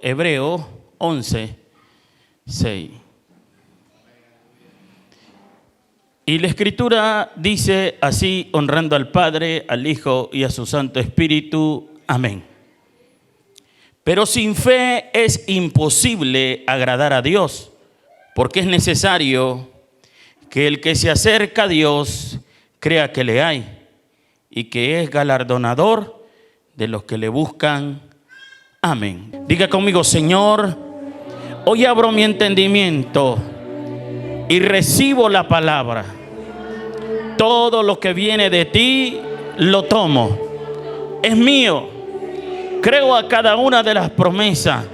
Hebreos 11:6. Y la Escritura dice así, honrando al Padre, al Hijo y a su Santo Espíritu. Amén. Pero sin fe es imposible agradar a Dios, porque es necesario que el que se acerca a Dios crea que le hay y que es galardonador de los que le buscan. Amén. Diga conmigo: Señor, hoy abro mi entendimiento y recibo la palabra. Todo lo que viene de ti lo tomo. Es mío. Creo a cada una de las promesas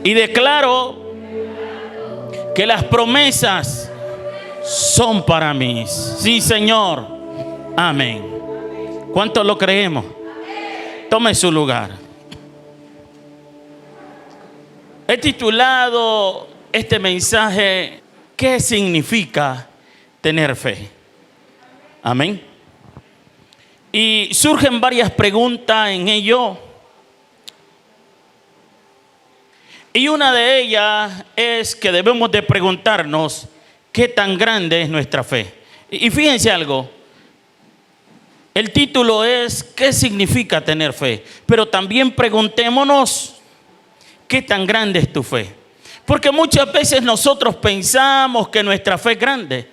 y declaro que las promesas son para mí. Sí, Señor. Amén. ¿Cuántos lo creemos? Tome su lugar. He titulado este mensaje: ¿qué significa tener fe? Amén. Y surgen varias preguntas en ello. Y una de ellas es que debemos de preguntarnos qué tan grande es nuestra fe. Y fíjense algo. El título es ¿qué significa tener fe? Pero también preguntémonos ¿qué tan grande es tu fe? Porque muchas veces nosotros pensamos que nuestra fe es grande.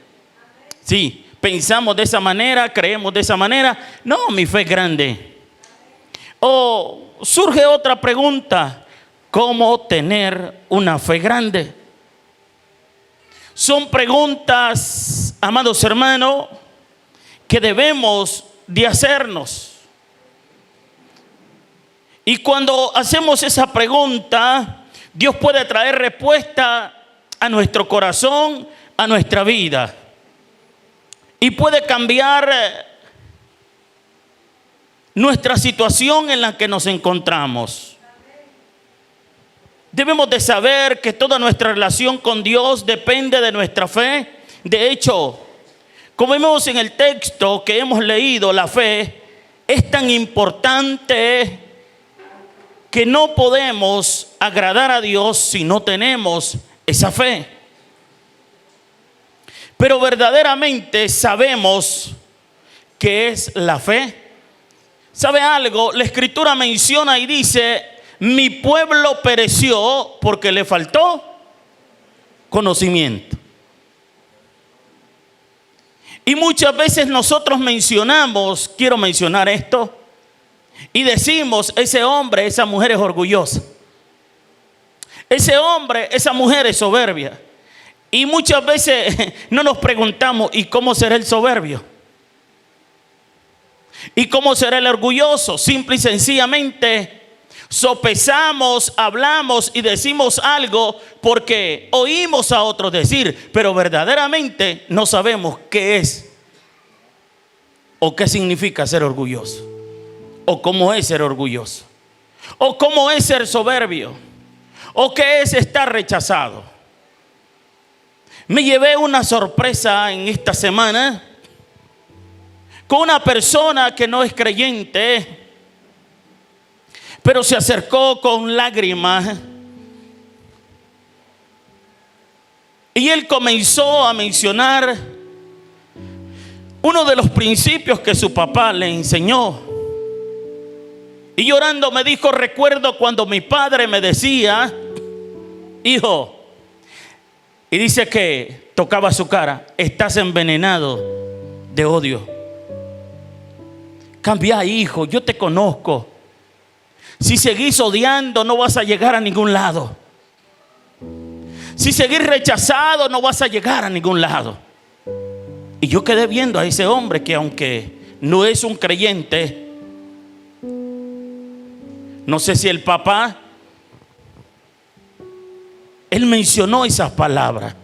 Sí, pensamos de esa manera, creemos de esa manera. No, mi fe es grande. O surge otra pregunta: ¿cómo tener una fe grande? Son preguntas, amados hermanos, que debemos de hacernos. Y cuando hacemos esa pregunta, Dios puede traer respuesta a nuestro corazón, a nuestra vida. Y puede cambiar nuestra situación en la que nos encontramos. Debemos de saber que toda nuestra relación con Dios depende de nuestra fe. De hecho, como vemos en el texto que hemos leído, la fe es tan importante que no podemos agradar a Dios si no tenemos esa fe. Pero verdaderamente sabemos qué es la fe. ¿Sabe algo? La Escritura menciona y dice: mi pueblo pereció porque le faltó conocimiento. Y muchas veces nosotros mencionamos, quiero mencionar esto, y decimos: ese hombre, esa mujer es orgullosa. Ese hombre, esa mujer es soberbia. Y muchas veces no nos preguntamos: ¿y cómo será el soberbio? ¿Y cómo será el orgulloso? Simple y sencillamente sopesamos, hablamos y decimos algo porque oímos a otros decir, pero verdaderamente no sabemos qué es o qué significa ser orgulloso, o cómo es ser orgulloso, o cómo es ser soberbio, o qué es estar rechazado. Me llevé una sorpresa en esta semana con una persona que no es creyente, pero se acercó con lágrimas y él comenzó a mencionar uno de los principios que su papá le enseñó. Y llorando me dijo: recuerdo cuando mi padre me decía, hijo, y dice que tocaba su cara, estás envenenado de odio. Cambia, hijo, yo te conozco. Si seguís odiando, no vas a llegar a ningún lado. Si seguís rechazado, no vas a llegar a ningún lado. Y yo quedé viendo a ese hombre que, aunque no es un creyente, no sé si el papá, él mencionó esas palabras.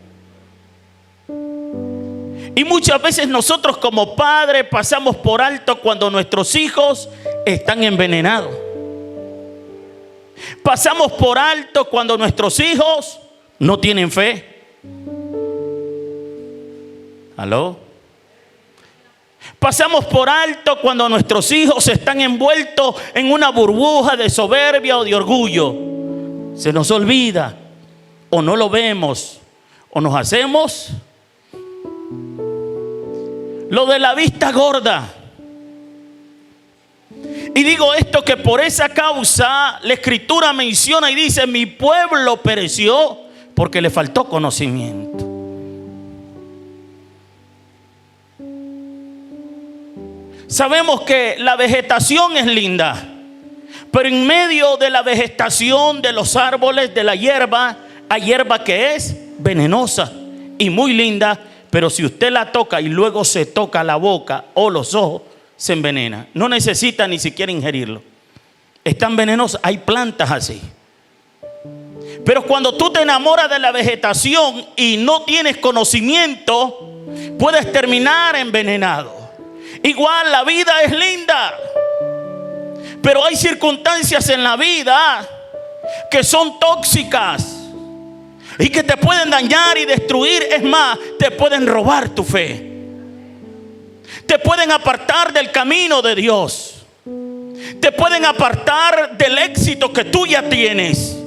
Y muchas veces nosotros como padres pasamos por alto cuando nuestros hijos están envenenados. Pasamos por alto cuando nuestros hijos no tienen fe. ¿Aló? Pasamos por alto cuando nuestros hijos están envueltos en una burbuja de soberbia o de orgullo. se nos olvida, o no lo vemos, o nos hacemos lo de la vista gorda. Y digo esto que por esa causa la Escritura menciona y dice: mi pueblo pereció porque le faltó conocimiento. Sabemos que la vegetación es linda, pero en medio de la vegetación, de los árboles, de la hierba, hay hierba que es venenosa y muy linda, pero si usted la toca y luego se toca la boca o los ojos, se envenena. No necesita ni siquiera ingerirlo. Es tan venenosa. Hay plantas así. Pero cuando tú te enamoras de la vegetación y no tienes conocimiento, puedes terminar envenenado. Igual la vida es linda, pero hay circunstancias en la vida que son tóxicas y que te pueden dañar y destruir. Es más, te pueden robar tu fe. Te pueden apartar del camino de Dios. Te pueden apartar del éxito que tú ya tienes.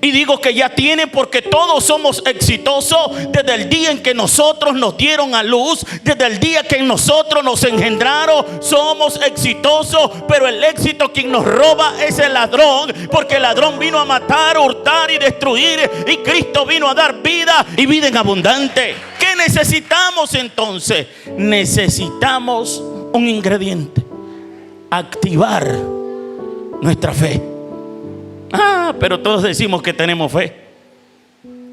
Y digo que ya tiene porque todos somos exitosos desde el día en que nosotros nos dieron a luz, desde el día que en nosotros nos engendraron, somos exitosos. Pero el éxito quien nos roba es el ladrón, porque el ladrón vino a matar, hurtar y destruir, y Cristo vino a dar vida y vida en abundante. ¿Qué necesitamos entonces? Necesitamos un ingrediente: activar nuestra fe. Pero todos decimos que tenemos fe.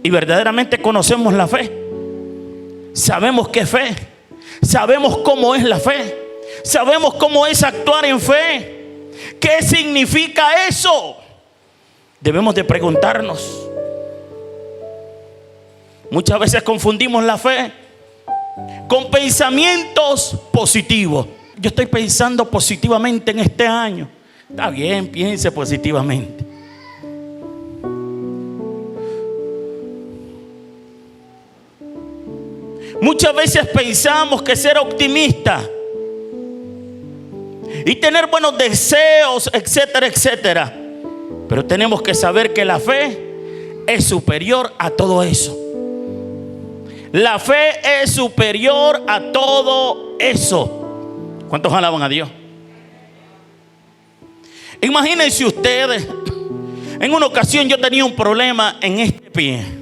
Y verdaderamente conocemos la fe. Sabemos qué es fe. Sabemos cómo es la fe. Sabemos cómo es actuar en fe. ¿Qué significa eso? Debemos de preguntarnos. Muchas veces confundimos la fe con pensamientos positivos. Yo estoy pensando positivamente en este año. Está bien, piense positivamente. Muchas veces pensamos que ser optimista y tener buenos deseos, etcétera, etcétera. Pero tenemos que saber que la fe es superior a todo eso. La fe es superior a todo eso. ¿Cuántos alaban a Dios? Imagínense ustedes, en una ocasión yo tenía un problema en este pie.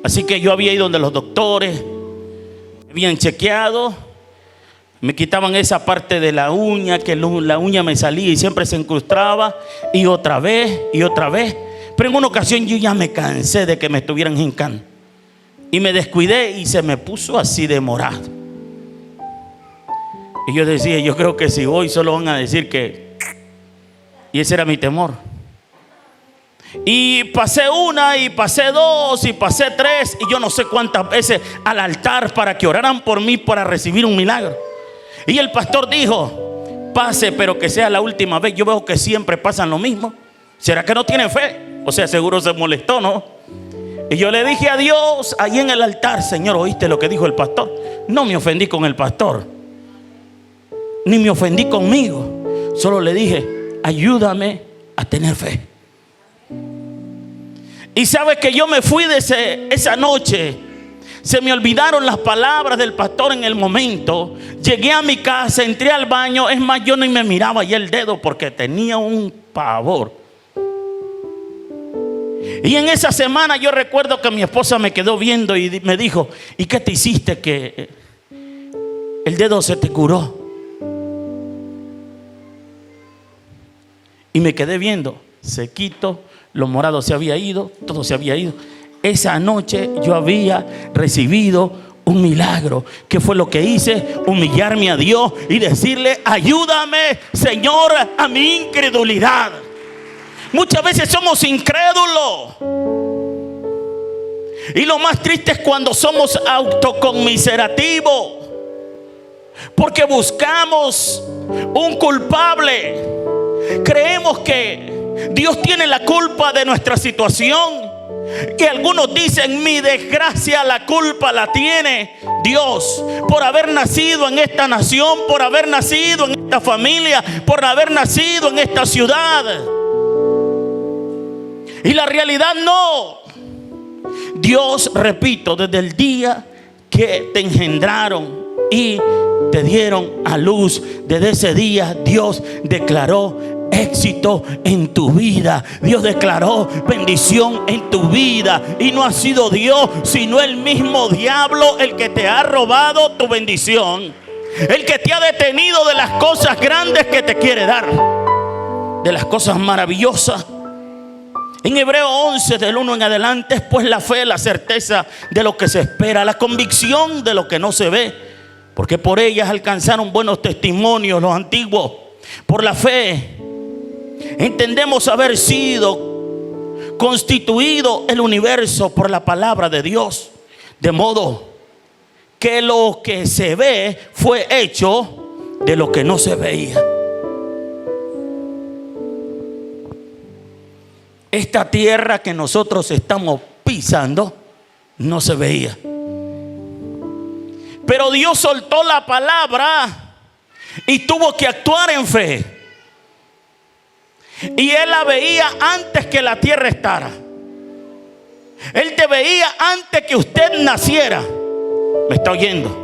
Así que yo había ido donde los doctores, me habían chequeado, me quitaban esa parte de la uña, que la uña me salía y siempre se incrustaba, y otra vez, y otra vez. Pero en una ocasión yo ya me cansé de que me estuvieran hincando, y me descuidé y se me puso así de morado. Y yo decía: yo creo que si voy solo van a decir que... Y ese era mi temor. Y pasé una, y pasé dos, y pasé tres, y yo no sé cuántas veces al altar para que oraran por mí para recibir un milagro. Y el pastor dijo: pase, pero que sea la última vez. Yo veo que siempre pasan lo mismo. ¿Será que no tienen fe? O sea, seguro se molestó, ¿no? Y yo le dije a Dios ahí en el altar: Señor, ¿oíste lo que dijo el pastor? No me ofendí con el pastor, ni me ofendí conmigo. Solo le dije: ayúdame a tener fe. Y sabe que yo me fui de esa noche. Se me olvidaron las palabras del pastor en el momento. Llegué a mi casa, entré al baño. Es más, yo ni me miraba ya el dedo porque tenía un pavor. Y en esa semana yo recuerdo que mi esposa me quedó viendo y me dijo: ¿y qué te hiciste que el dedo se te curó? Y me quedé viendo, sequito. Lo morado se había ido, todo se había ido. Esa noche yo había recibido un milagro. ¿Qué fue lo que hice? Humillarme a Dios y decirle: ayúdame, Señor, a mi incredulidad. Muchas veces somos incrédulos. Y lo más triste es cuando somos autoconmiserativos, porque buscamos un culpable. Creemos que Dios tiene la culpa de nuestra situación. Y algunos dicen: mi desgracia la culpa la tiene Dios por haber nacido en esta nación, por haber nacido en esta familia, por haber nacido en esta ciudad. Y la realidad no. Dios, repito, desde el día que te engendraron y te dieron a luz, desde ese día Dios declaró éxito en tu vida. Dios declaró bendición en tu vida. Y no ha sido Dios, sino el mismo diablo el que te ha robado tu bendición, el que te ha detenido de las cosas grandes que te quiere dar, de las cosas maravillosas. En Hebreo 11 del 1 en adelante es pues la fe, la certeza de lo que se espera, la convicción de lo que no se ve, porque por ellas alcanzaron buenos testimonios los antiguos. Por la fe entendemos haber sido constituido el universo por la palabra de Dios, de modo que lo que se ve fue hecho de lo que no se veía. Esta tierra que nosotros estamos pisando no se veía, pero Dios soltó la palabra y tuvo que actuar en fe. Y Él la veía antes que la tierra estara. Él te veía antes que usted naciera. ¿Me está oyendo?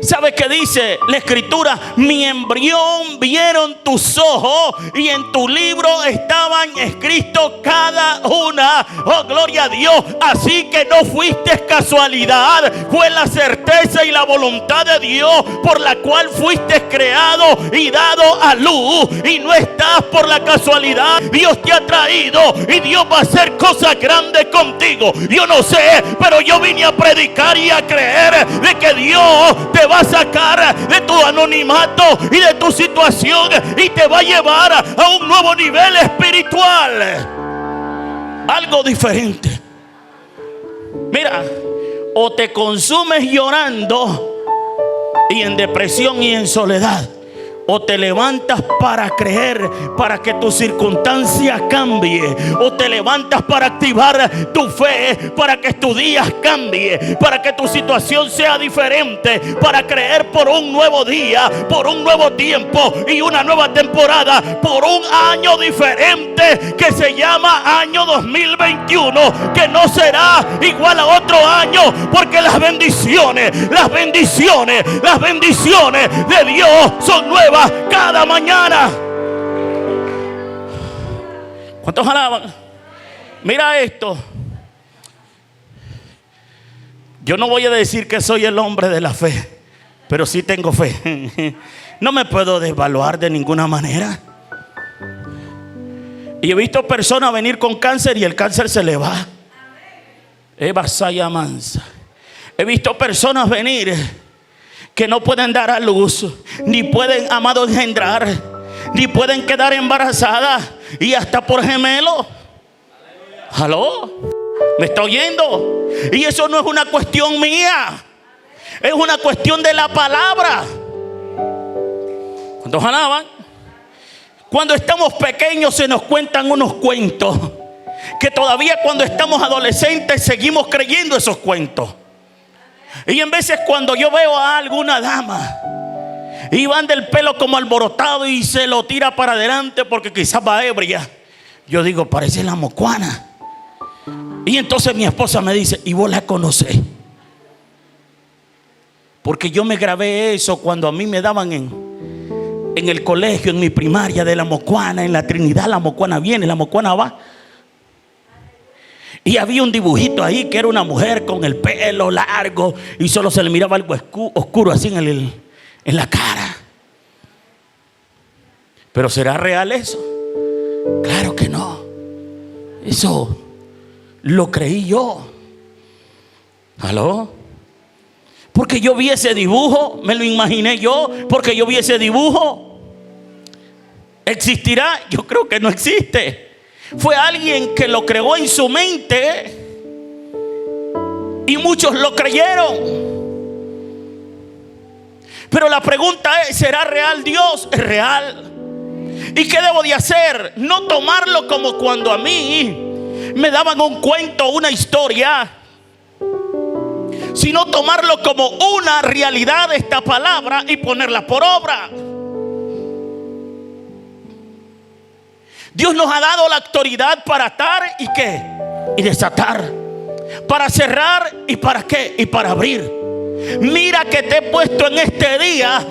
¿Sabe qué dice la escritura? Mi embrión vieron tus ojos y en tu libro estaban escritos cada una. Oh, gloria a Dios. Así que no fuiste casualidad, fue la certeza y la voluntad de Dios por la cual fuiste creado y dado a luz. Y no estás por la casualidad. Dios te ha traído y Dios va a hacer cosas grandes contigo. Yo no sé, pero yo vine a predicar y a creer de que Dios te va a sacar de tu anonimato y de tu situación y te va a llevar a un nuevo nivel espiritual, algo diferente. Mira, o te consumes llorando y en depresión y en soledad, o te levantas para creer, para que tu circunstancia cambie, o te levantas para activar tu fe, para que tus días cambie, para que tu situación sea diferente, para creer por un nuevo día, por un nuevo tiempo y una nueva temporada, por un año diferente que se llama año 2021, que no será igual a otro año, porque las bendiciones de Dios son nuevas cada mañana. ¿Cuántos alaban? Mira esto. Yo no voy a decir que soy el hombre de la fe, pero sí tengo fe. No me puedo desvaluar de ninguna manera. Y he visto personas venir con cáncer y el cáncer se le va. Eva Saya Mansa. He visto personas venir que no pueden dar a luz, ni pueden, amado, engendrar, ni pueden quedar embarazadas, y hasta por gemelo. ¿Aló? ¿Me está oyendo? Y eso no es una cuestión mía, es una cuestión de la palabra. ¿Cuántos alaban? Cuando estamos pequeños se nos cuentan unos cuentos que todavía cuando estamos adolescentes seguimos creyendo esos cuentos. Y en veces cuando yo veo a alguna dama y van del pelo como alborotado y se lo tira para adelante porque quizás va ebria, yo digo, parece la mocuana. Y entonces mi esposa me dice, ¿y vos la conocés? Porque yo me grabé eso cuando a mí me daban en el colegio, en mi primaria, de la mocuana, en la Trinidad. La mocuana viene, la mocuana va. Y había un dibujito ahí que era una mujer con el pelo largo y solo se le miraba algo oscuro así en la cara. ¿Pero será real eso? Claro que no. Eso lo creí yo. ¿Aló? Porque yo vi ese dibujo, me lo imaginé yo, porque yo vi ese dibujo. ¿Existirá? Yo creo que no existe. Fue alguien que lo creó en su mente y muchos lo creyeron. Pero la pregunta es, ¿será real Dios? Es real. ¿Y qué debo de hacer? No tomarlo como cuando a mí me daban un cuento, una historia, sino tomarlo como una realidad de esta palabra y ponerla por obra. Dios nos ha dado la autoridad para atar y ¿qué? Y desatar. Para cerrar y ¿para qué? Y para abrir. Mira que te he puesto en este día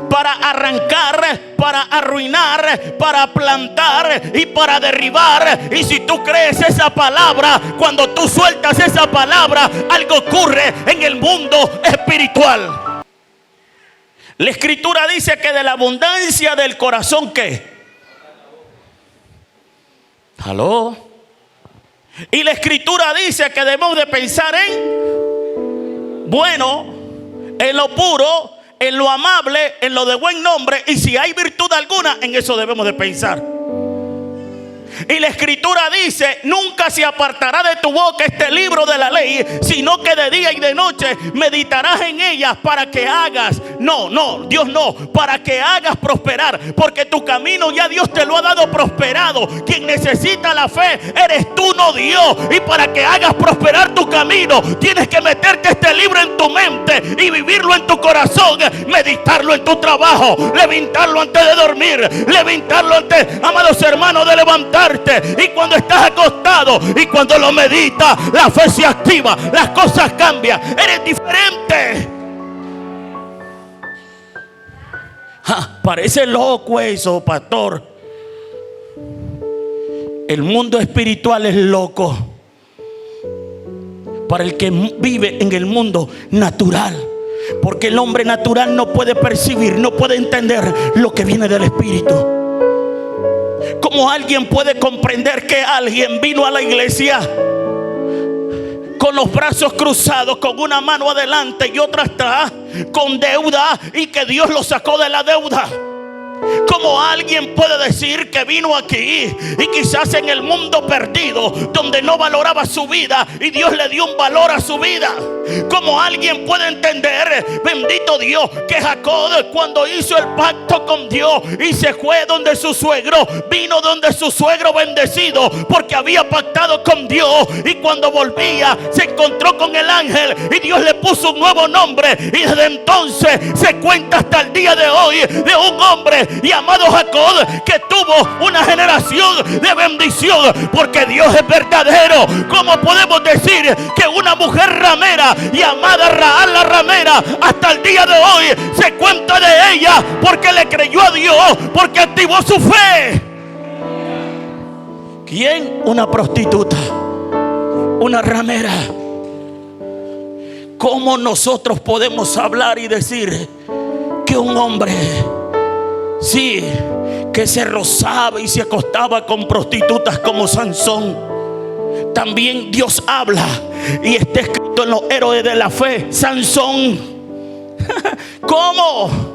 para arrancar, para arruinar, para plantar y para derribar. Y si tú crees esa palabra, cuando tú sueltas esa palabra, algo ocurre en el mundo espiritual. La escritura dice que de la abundancia del corazón, ¿qué? ¿Aló? Y la escritura dice que debemos de pensar en bueno, en lo puro, en lo amable, en lo de buen nombre, y si hay virtud alguna, en eso debemos de pensar. Y la escritura dice: nunca se apartará de tu boca este libro de la ley, sino que de día y de noche meditarás en ellas para que hagas, Dios no, para que hagas prosperar, porque tu camino ya Dios te lo ha dado prosperado. Quien necesita la fe eres tú, no Dios. Y para que hagas prosperar tu camino, tienes que meterte este libro en tu mente y vivirlo en tu corazón, meditarlo en tu trabajo, levantarlo antes de dormir, levantarlo antes, amados hermanos, de levantarte. Y cuando estás acostado y cuando lo meditas, la fe se activa, las cosas cambian, eres diferente. Parece loco eso, pastor. El mundo espiritual es loco para el que vive en el mundo natural, porque el hombre natural no puede percibir, no puede entender lo que viene del espíritu. ¿Cómo alguien puede comprender que alguien vino a la iglesia con los brazos cruzados, con una mano adelante y otra atrás, con deuda, y que Dios lo sacó de la deuda? ¿Cómo alguien puede decir que vino aquí y quizás en el mundo perdido, donde no valoraba su vida, y Dios le dio un valor a su vida? ¿Cómo alguien puede entender, bendito Dios, que Jacob, cuando hizo el pacto con Dios y se fue donde su suegro, vino donde su suegro bendecido, porque había pactado con Dios, y cuando volvía se encontró con el ángel y Dios le puso un nuevo nombre, y desde entonces se cuenta hasta el día de hoy de un hombre llamado Jacob que tuvo una generación de bendición, porque Dios es verdadero? ¿Cómo podemos decir que una mujer ramera llamada Rahab la ramera, hasta el día de hoy se cuenta de ella porque le creyó a Dios, porque activó su fe? ¿Quién? Una prostituta, una ramera. ¿Cómo nosotros podemos hablar y decir que un hombre, sí, que se rozaba y se acostaba con prostitutas como Sansón? También Dios habla y está escrito en los héroes de la fe, Sansón. ¿Cómo?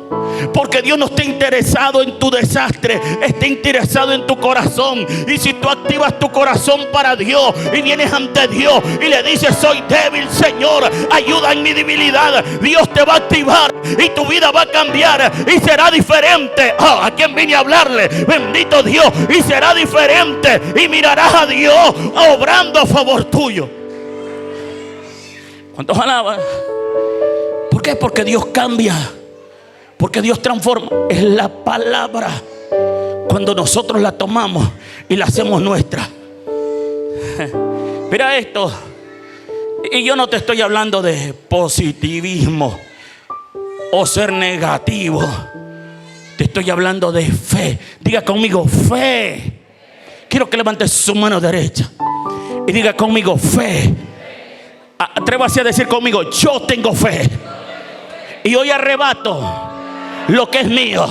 Porque Dios no está interesado en tu desastre, está interesado en tu corazón. Y si tú activas tu corazón para Dios y vienes ante Dios y le dices: soy débil, Señor, ayuda en mi debilidad, Dios te va a activar y tu vida va a cambiar y será diferente. ¿A quién vine a hablarle? Bendito Dios. Y será diferente y mirarás a Dios obrando a favor tuyo. ¿Cuántos alaban? ¿Por qué? Porque Dios cambia, porque Dios transforma. Es la palabra, cuando nosotros la tomamos y la hacemos nuestra. Mira esto. Y yo no te estoy hablando de positivismo o ser negativo. Te estoy hablando de fe. Diga conmigo: fe. Quiero que levantes su mano derecha y diga conmigo: fe. Atrévase a decir conmigo: yo tengo fe. Y hoy arrebato lo que es mío.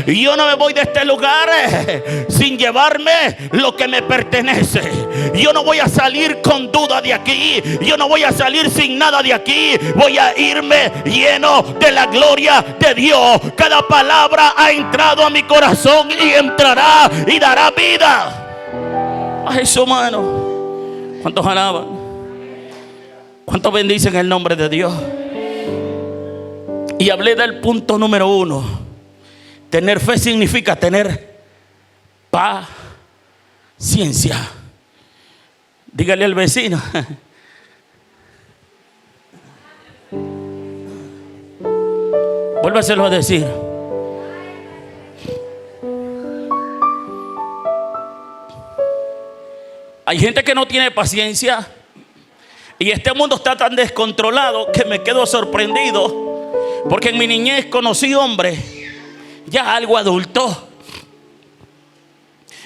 Y yo no me voy de este lugar sin llevarme lo que me pertenece. Yo no voy a salir con duda de aquí. Yo no voy a salir sin nada de aquí. Voy a irme lleno de la gloria de Dios. Cada palabra ha entrado a mi corazón y entrará y dará vida. A Jesús, mano. ¿Cuántos alaban? ¿Cuántos bendicen el nombre de Dios? Y hablé del punto número 1. Tener fe significa tener paciencia. Dígale al vecino: vuélvaselo a decir. Hay gente que no tiene paciencia. Y este mundo está tan descontrolado que me quedo sorprendido. Porque en mi niñez conocí hombres ya algo adultos.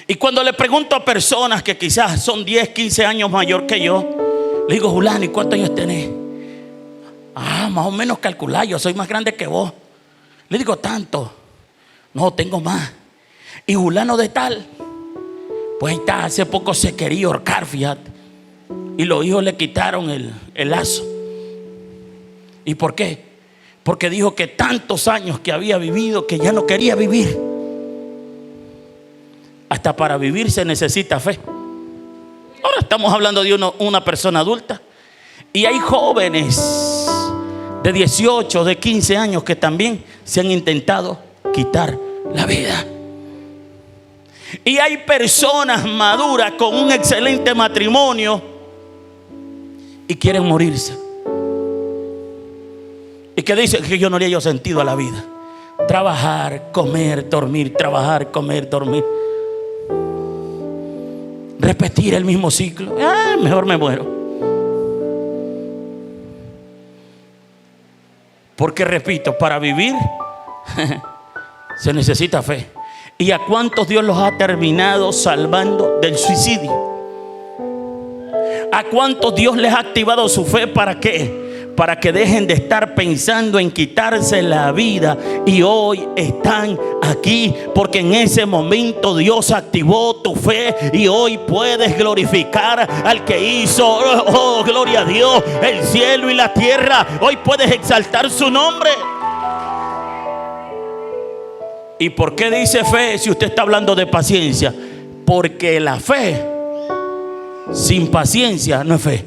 Y cuando le pregunto a personas que quizás son 10, 15 años mayor que yo, le digo, Julano, ¿y cuántos años tenés? Más o menos calcular, yo soy más grande que vos. Le digo, ¿tanto? No, tengo más. Y Julano de tal, pues ahí está, hace poco se quería ahorcar, fíjate. Y los hijos le quitaron el lazo. ¿Y por qué? Porque dijo que tantos años que había vivido que ya no quería vivir. Hasta para vivir se necesita fe. Ahora estamos hablando de una persona adulta. Y hay jóvenes de 18, de 15 años que también se han intentado quitar la vida. Y hay personas maduras con un excelente matrimonio y quieren morirse. Y que dicen que yo no le hallo sentido a la vida. Trabajar, comer, dormir, trabajar, comer, dormir. Repetir el mismo ciclo. Mejor me muero. Porque repito, para vivir se necesita fe. ¿Y a cuántos Dios los ha terminado salvando del suicidio? ¿A cuántos Dios les ha activado su fe para qué? Para que dejen de estar pensando en quitarse la vida y hoy están aquí porque en ese momento Dios activó tu fe y hoy puedes glorificar al que hizo, oh gloria a Dios, el cielo y la tierra. Hoy puedes exaltar su nombre. ¿Y por qué dice fe si usted está hablando de paciencia? Porque la fe sin paciencia no es fe.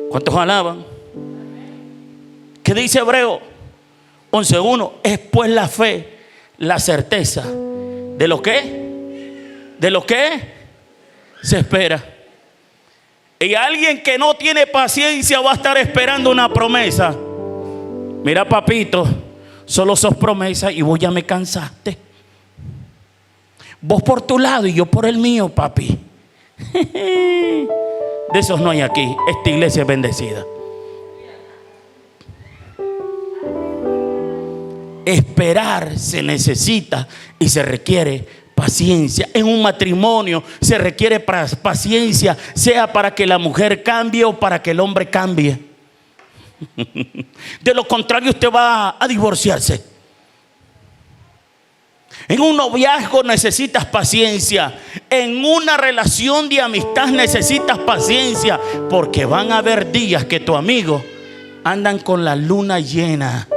¿Cuántos alaban? ¿Qué dice Hebreo 11:1? Es pues la fe, la certeza de lo que se espera. Y alguien que no tiene paciencia va a estar esperando una promesa. Mira, papito, solo sos promesa y vos ya me cansaste. Vos por tu lado y yo por el mío, papi. De esos no hay aquí. Esta iglesia es bendecida. Esperar se necesita y se requiere paciencia. En un matrimonio se requiere paciencia, sea para que la mujer cambie o para que el hombre cambie. De lo contrario, usted va a divorciarse. En un noviazgo necesitas paciencia. En una relación de amistad necesitas paciencia. Porque van a haber días que tu amigo andan con la luna llena.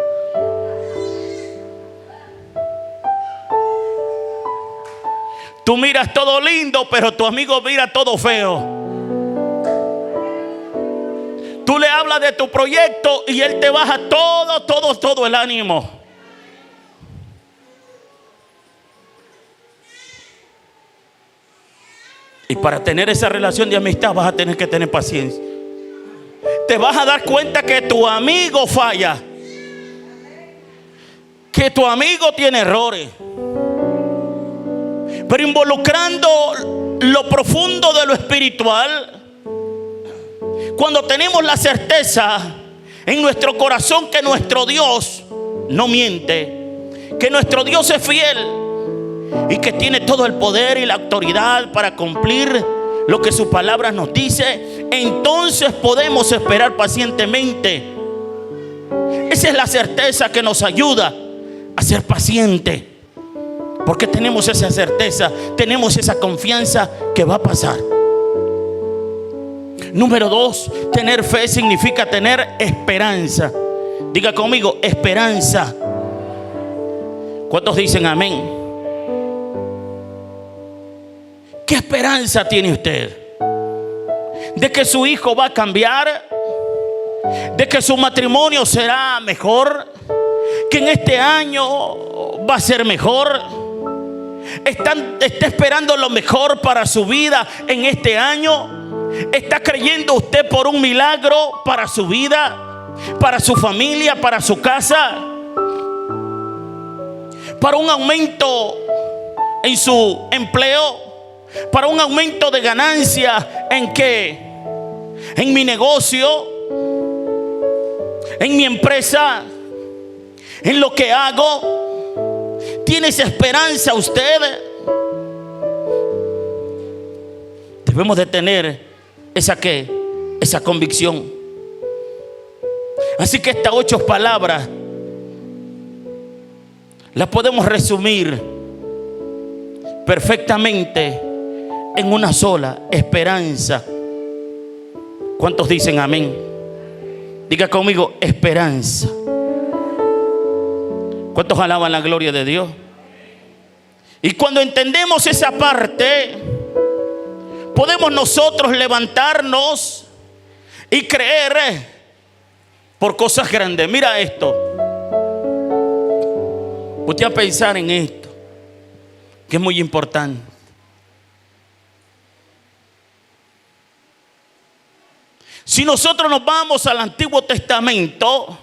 Tú miras todo lindo, pero tu amigo mira todo feo. Tú le hablas de tu proyecto y él te baja todo el ánimo. Y para tener esa relación de amistad vas a tener que tener paciencia. Te vas a dar cuenta que tu amigo falla, que tu amigo tiene errores. Pero involucrando lo profundo de lo espiritual, cuando tenemos la certeza en nuestro corazón que nuestro Dios no miente, que nuestro Dios es fiel y que tiene todo el poder y la autoridad para cumplir lo que su palabra nos dice, entonces podemos esperar pacientemente. Esa es la certeza que nos ayuda a ser paciente, porque tenemos esa certeza, tenemos esa confianza que va a pasar. Número 2, tener fe significa tener esperanza. Diga conmigo, esperanza. ¿Cuántos dicen amén? ¿Qué esperanza tiene usted? ¿De que su hijo va a cambiar? ¿De que su matrimonio será mejor? ¿Que en este año va a ser mejor? ¿Está esperando lo mejor para su vida en este año? ¿Está creyendo usted por un milagro para su vida, para su familia, para su casa? ¿Para un aumento en su empleo, para un aumento de ganancia. ¿En qué? En mi negocio, en mi empresa, en lo que hago. ¿Tienes esperanza usted? Debemos de tener esa convicción. Así que estas 8 palabras las podemos resumir perfectamente en una sola: esperanza. ¿Cuántos dicen amén? Diga conmigo: esperanza. ¿Cuántos alaban la gloria de Dios? Y cuando entendemos esa parte, podemos nosotros levantarnos y creer por cosas grandes. Mira esto. Usted a pensar en esto, que es muy importante. Si nosotros nos vamos al Antiguo Testamento,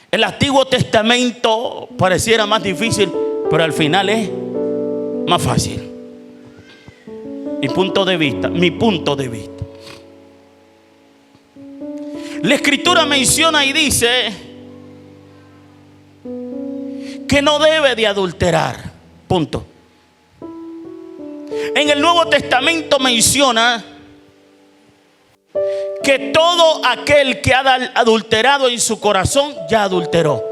el Antiguo Testamento pareciera más difícil, pero al final es más fácil. Mi punto de vista. La Escritura menciona y dice que no debe de adulterar. Punto. En el Nuevo Testamento menciona que todo aquel que ha adulterado en su corazón ya adulteró.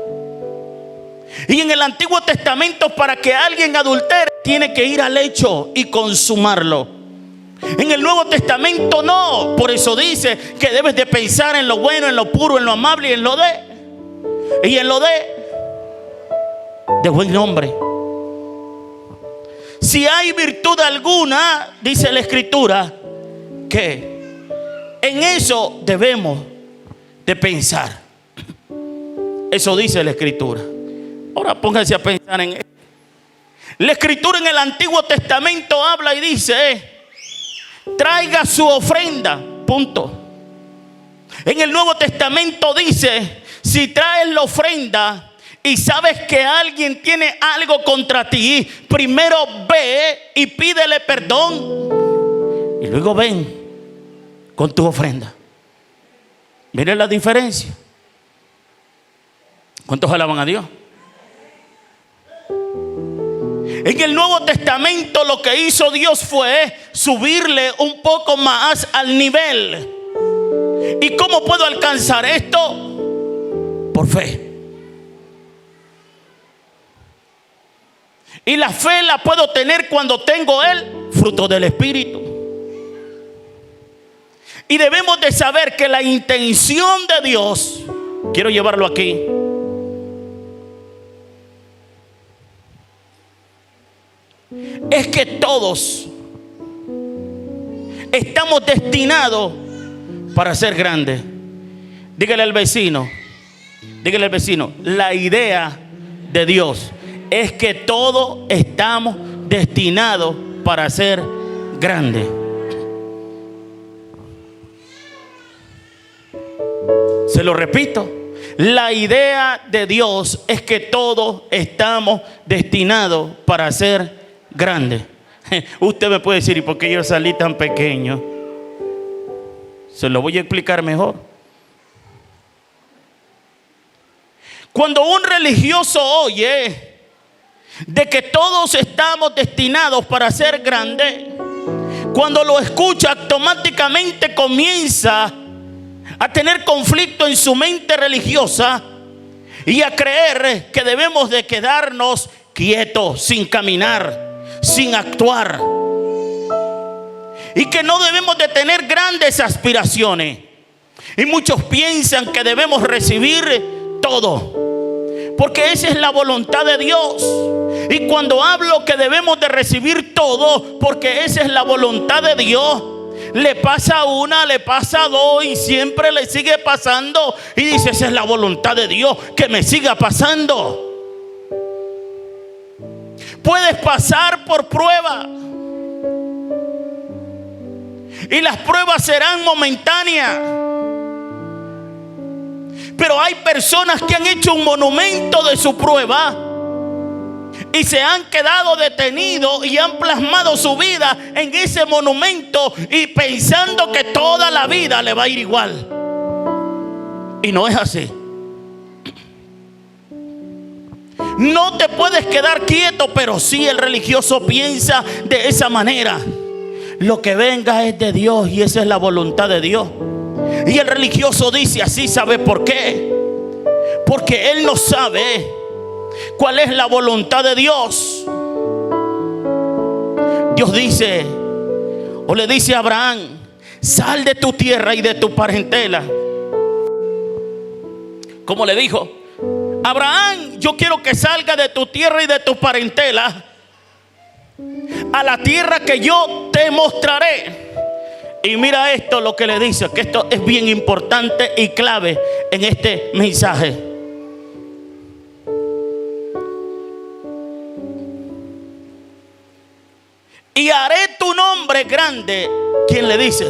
Y en el Antiguo Testamento, para que alguien adultere, tiene que ir al hecho y consumarlo. En el Nuevo Testamento no. Por eso dice que debes de pensar en lo bueno, en lo puro, en lo amable y en lo de buen nombre. Si hay virtud alguna, dice la Escritura, que en eso debemos de pensar. Eso dice la Escritura. Ahora pónganse a pensar en esto. La Escritura en el Antiguo Testamento habla y dice: traiga su ofrenda. Punto. En el Nuevo Testamento dice: si traes la ofrenda y sabes que alguien tiene algo contra ti, primero ve y pídele perdón, y luego ven con tu ofrenda. Miren la diferencia. ¿Cuántos alaban a Dios? En el Nuevo Testamento lo que hizo Dios fue subirle un poco más al nivel. ¿Y cómo puedo alcanzar esto? Por fe. Y la fe la puedo tener cuando tengo el fruto del Espíritu. Y debemos de saber que la intención de Dios, quiero llevarlo aquí, es que todos estamos destinados para ser grandes. Dígale al vecino, la idea de Dios es que todos estamos destinados para ser grandes. Se lo repito. La idea de Dios es que todos estamos destinados para ser grandes. Usted me puede decir: ¿y por qué yo salí tan pequeño? Se lo voy a explicar mejor. Cuando un religioso oye de que todos estamos destinados para ser grandes, cuando lo escucha, automáticamente comienza a tener conflicto en su mente religiosa y a creer que debemos de quedarnos quietos, sin caminar, sin actuar, y que no debemos de tener grandes aspiraciones. Y muchos piensan que debemos recibir todo, porque esa es la voluntad de Dios. Y cuando hablo que debemos de recibir todo, porque esa es la voluntad de Dios, le pasa una, le pasa dos y siempre le sigue pasando. Y dice: esa es la voluntad de Dios, que me siga pasando. Puedes pasar por prueba, y las pruebas serán momentáneas. Pero hay personas que han hecho un monumento de su prueba y se han quedado detenidos y han plasmado su vida en ese monumento y pensando que toda la vida le va a ir igual. Y no es así. No te puedes quedar quieto, pero sí el religioso piensa de esa manera. Lo que venga es de Dios y esa es la voluntad de Dios. Y el religioso dice así, ¿sabe por qué? Porque él no sabe cuál es la voluntad de Dios. Dios dice, o le dice a Abraham: sal de tu tierra y de tu parentela. ¿Cómo le dijo? Abraham, yo quiero que salga de tu tierra y de tu parentela a la tierra que yo te mostraré. Y mira esto lo que le dice, que esto es bien importante y clave en este mensaje. Y haré tu nombre grande. ¿Quién le dice?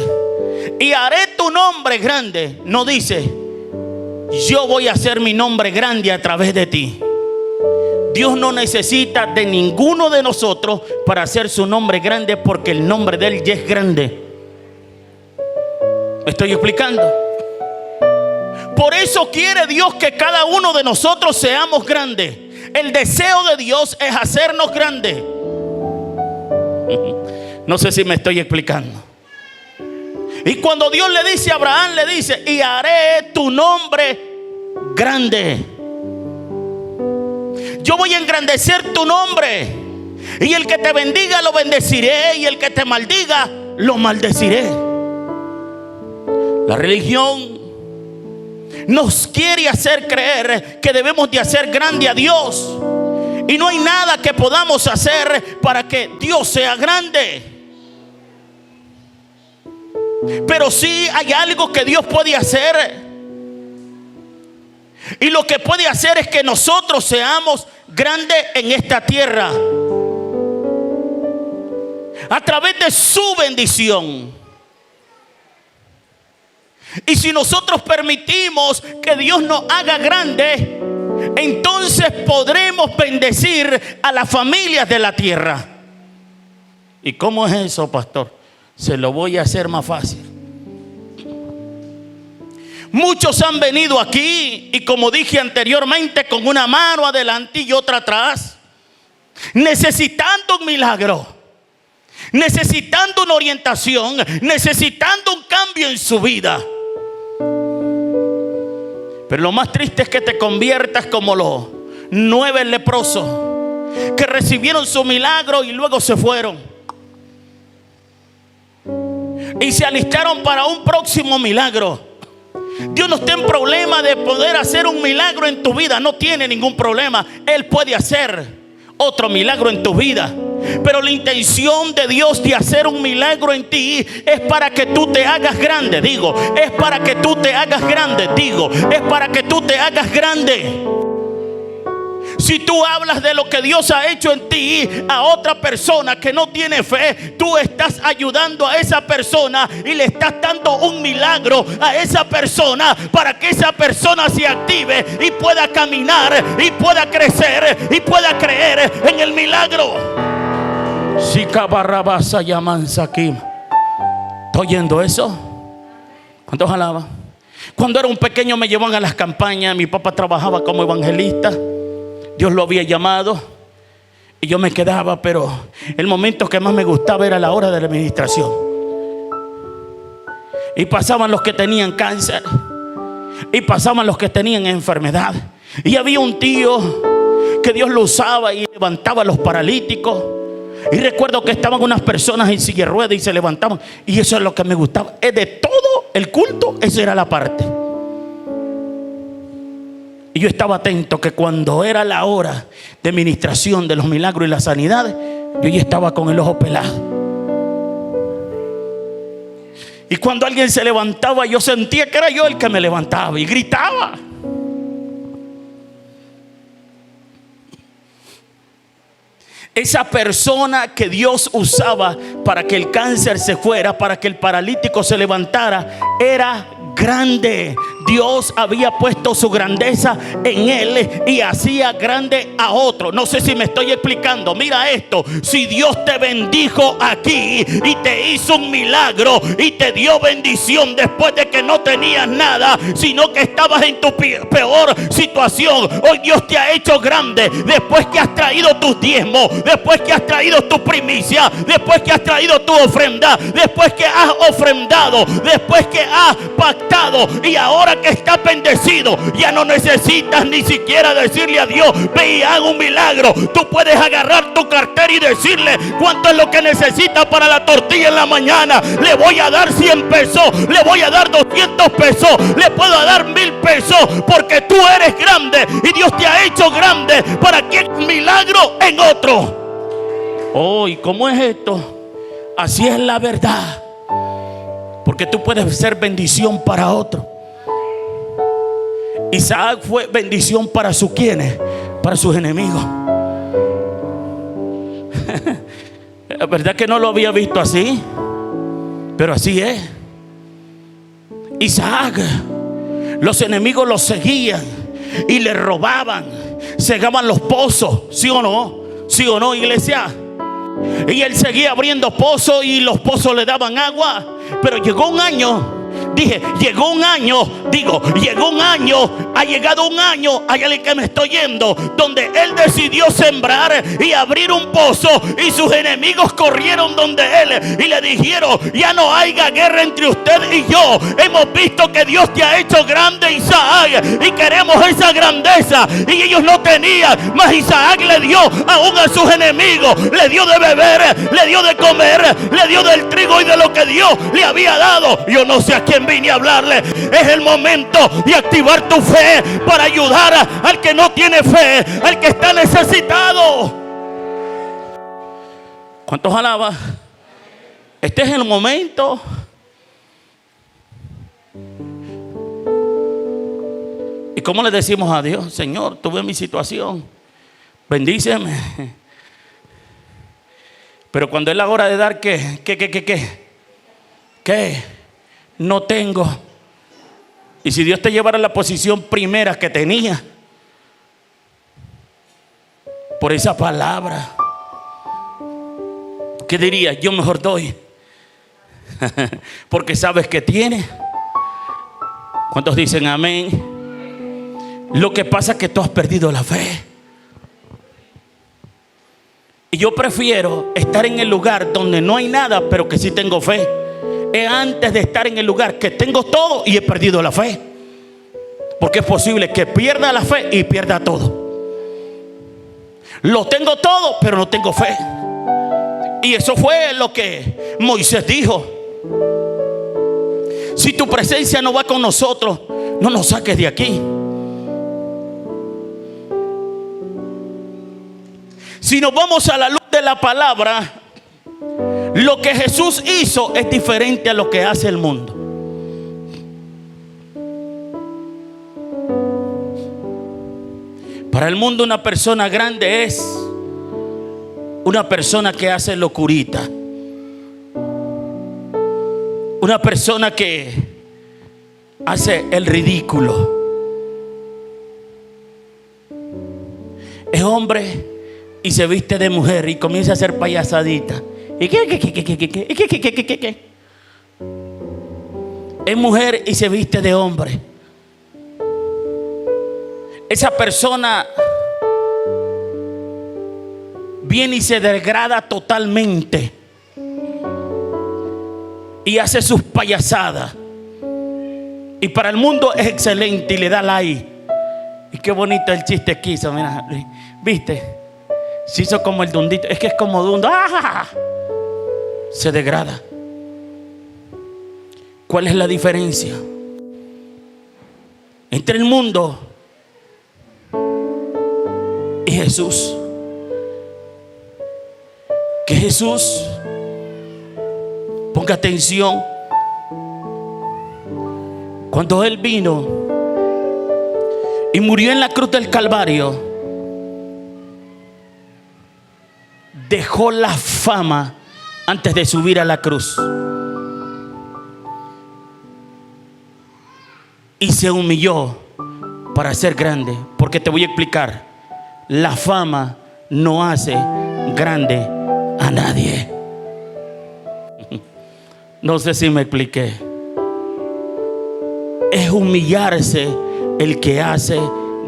Y haré tu nombre grande. No dice, yo voy a hacer mi nombre grande a través de ti. Dios no necesita de ninguno de nosotros para hacer su nombre grande, porque el nombre de Él ya es grande. ¿Me estoy explicando? Por eso quiere Dios que cada uno de nosotros seamos grandes. El deseo de Dios es hacernos grandes. No sé si me estoy explicando. Y cuando Dios le dice a Abraham, le dice: y haré tu nombre grande. Yo voy a engrandecer tu nombre. Y el que te bendiga lo bendeciré, y el que te maldiga lo maldeciré. La religión nos quiere hacer creer que debemos de hacer grande a Dios. Y no hay nada que podamos hacer para que Dios sea grande. Pero sí hay algo que Dios puede hacer. Y lo que puede hacer es que nosotros seamos grandes en esta tierra a través de su bendición. Y si nosotros permitimos que Dios nos haga grande, entonces podremos bendecir a las familias de la tierra. ¿Y cómo es eso, pastor? Se lo voy a hacer más fácil. Muchos han venido aquí y, como dije anteriormente, con una mano adelante y otra atrás, necesitando un milagro, necesitando una orientación, necesitando un cambio en su vida. Pero lo más triste es que te conviertas como los 9 leprosos que recibieron su milagro y luego se fueron y se alistaron para un próximo milagro. Dios no está en problema de poder hacer un milagro en tu vida. No tiene ningún problema. Él puede hacer otro milagro en tu vida. Pero la intención de Dios de hacer un milagro en ti es para que tú te hagas grande. Digo, es para que tú te hagas grande. Digo, es para que tú te hagas grande. Si tú hablas de lo que Dios ha hecho en ti a otra persona que no tiene fe, tú estás ayudando a esa persona y le estás dando un milagro a esa persona para que esa persona se active y pueda caminar y pueda crecer y pueda creer en el milagro. ¿Está oyendo eso? ¿Cuántos alaban? Cuando era un pequeño me llevaban a las campañas. Mi papá trabajaba como evangelista. Dios lo había llamado y yo me quedaba, pero el momento que más me gustaba era la hora de la administración. Y pasaban los que tenían cáncer, y pasaban los que tenían enfermedad. Y había un tío que Dios lo usaba y levantaba a los paralíticos. Y recuerdo que estaban unas personas en silla de ruedas y se levantaban. Y eso es lo que me gustaba. Es de todo el culto, esa era la parte. Y yo estaba atento que cuando era la hora de administración de los milagros y las sanidades, yo ya estaba con el ojo pelado. Y cuando alguien se levantaba, yo sentía que era yo el que me levantaba y gritaba. Esa persona que Dios usaba para que el cáncer se fuera, para que el paralítico se levantara, era grande. Dios había puesto su grandeza en él y hacía grande a otro. No sé si me estoy explicando. Mira esto: si Dios te bendijo aquí y te hizo un milagro y te dio bendición después de que no tenías nada, sino que estabas en tu peor situación, hoy Dios te ha hecho grande después que has traído tus diezmos, después que has traído tu primicia, después que has traído tu ofrenda, después que has ofrendado, después que has pactado, y ahora que estás bendecido, ya no necesitas ni siquiera decirle a Dios: ve y haga un milagro. Tú puedes agarrar tu cartera y decirle: ¿cuánto es lo que necesita para la tortilla en la mañana? Le voy a dar 100 pesos, le voy a dar 200 pesos, le puedo dar 1000 pesos, porque tú eres grande y Dios te ha hecho grande para que haga un milagro en otro. Oh, ¿y cómo es esto? Así es la verdad, porque tú puedes ser bendición para otro. Isaac fue bendición para sus quienes, para sus enemigos. La verdad que no lo había visto así, pero así es. Isaac, los enemigos lo seguían y le robaban, cegaban los pozos, ¿sí o no? ¿Sí o no, iglesia? Y él seguía abriendo pozos y los pozos le daban agua. Pero llegó un año, llegó un año, ha llegado un año, hay alguien que me estoy yendo, donde él decidió sembrar y abrir un pozo, y sus enemigos corrieron donde él y le dijeron: ya no haya guerra entre usted y yo. Hemos visto que Dios te ha hecho grande, Isaac, y queremos esa grandeza. Y ellos no tenían, mas Isaac le dio aún a sus enemigos, le dio de beber, le dio de comer, le dio del trigo y de lo que Dios le había dado. Yo no sé a quién vine a hablarle. Es el momento de activar tu fe para ayudar al que no tiene fe, al que está necesitado. ¿Cuántos alaban? Este es el momento. ¿Y cómo le decimos a Dios? Señor, tuve mi situación, bendíceme. Pero cuando es la hora de dar, ¿qué? No tengo. Y si Dios te llevara a la posición primera que tenía, por esa palabra, ¿qué dirías? Yo mejor doy, porque sabes que tiene. ¿Cuántos dicen amén? Lo que pasa es que tú has perdido la fe. Y yo prefiero estar en el lugar donde no hay nada, pero que sí tengo fe, antes de estar en el lugar que tengo todo y he perdido la fe. Porque es posible que pierda la fe y pierda todo. Lo tengo todo, pero no tengo fe. Y eso fue lo que Moisés dijo: si tu presencia no va con nosotros, no nos saques de aquí. Si nos vamos a la luz de la palabra, lo que Jesús hizo es diferente a lo que hace el mundo. Para el mundo, una persona grande es una persona que hace locurita, una persona que hace el ridículo. Es hombre y se viste de mujer y comienza a hacer payasadita. ¿Y qué? Es mujer y se viste de hombre. Esa persona viene y se degrada totalmente y hace sus payasadas. Y para el mundo es excelente y le da like. Y qué bonito el chiste que hizo. Mira, ¿viste? Se hizo como el dundito. Es que es como dundo. ¡Ah! Se degrada. ¿Cuál es la diferencia entre el mundo y Jesús? Que Jesús, ponga atención, cuando Él vino y murió en la cruz del Calvario, dejó la fama antes de subir a la cruz. y se humilló para ser grande. Porque te voy a explicar, la fama no hace grande a nadie. No sé si me expliqué. Es humillarse el que hace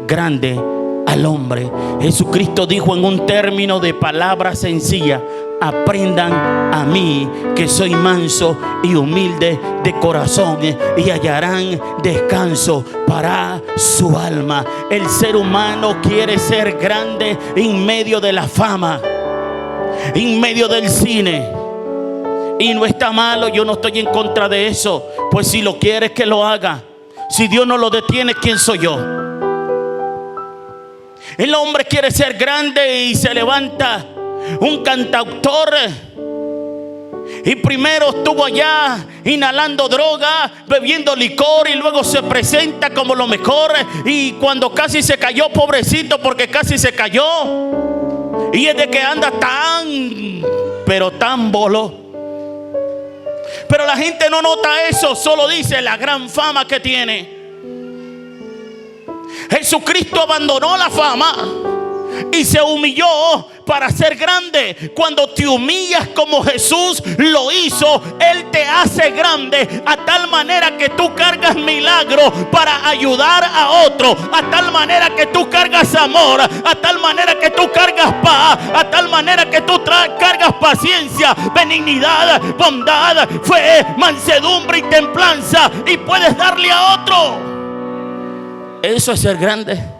grande al hombre. Jesucristo dijo en un término de palabra sencilla: aprendan a mí, que soy manso y humilde de corazón, y hallarán descanso para su alma. El ser humano quiere ser grande en medio de la fama, en medio del cine. Y no está malo, yo no estoy en contra de eso. Pues si lo quieres, que lo haga. Si Dios no lo detiene, ¿quién soy yo? El hombre quiere ser grande y se levanta un cantautor, y primero estuvo allá inhalando droga, bebiendo licor, y luego se presenta como lo mejor, y cuando casi se cayó, pobrecito, porque casi se cayó, y es de que anda pero tan bolo. Pero la gente no nota eso, solo dice la gran fama que tiene. Jesucristo abandonó la fama y se humilló para ser grande. Cuando te humillas como Jesús lo hizo, Él te hace grande, a tal manera que tú cargas milagro para ayudar a otro, a tal manera que tú cargas amor, a tal manera que tú cargas paz, a tal manera que tú cargas paciencia, benignidad, bondad, fe, mansedumbre y templanza, y puedes darle a otro. Eso es ser grande.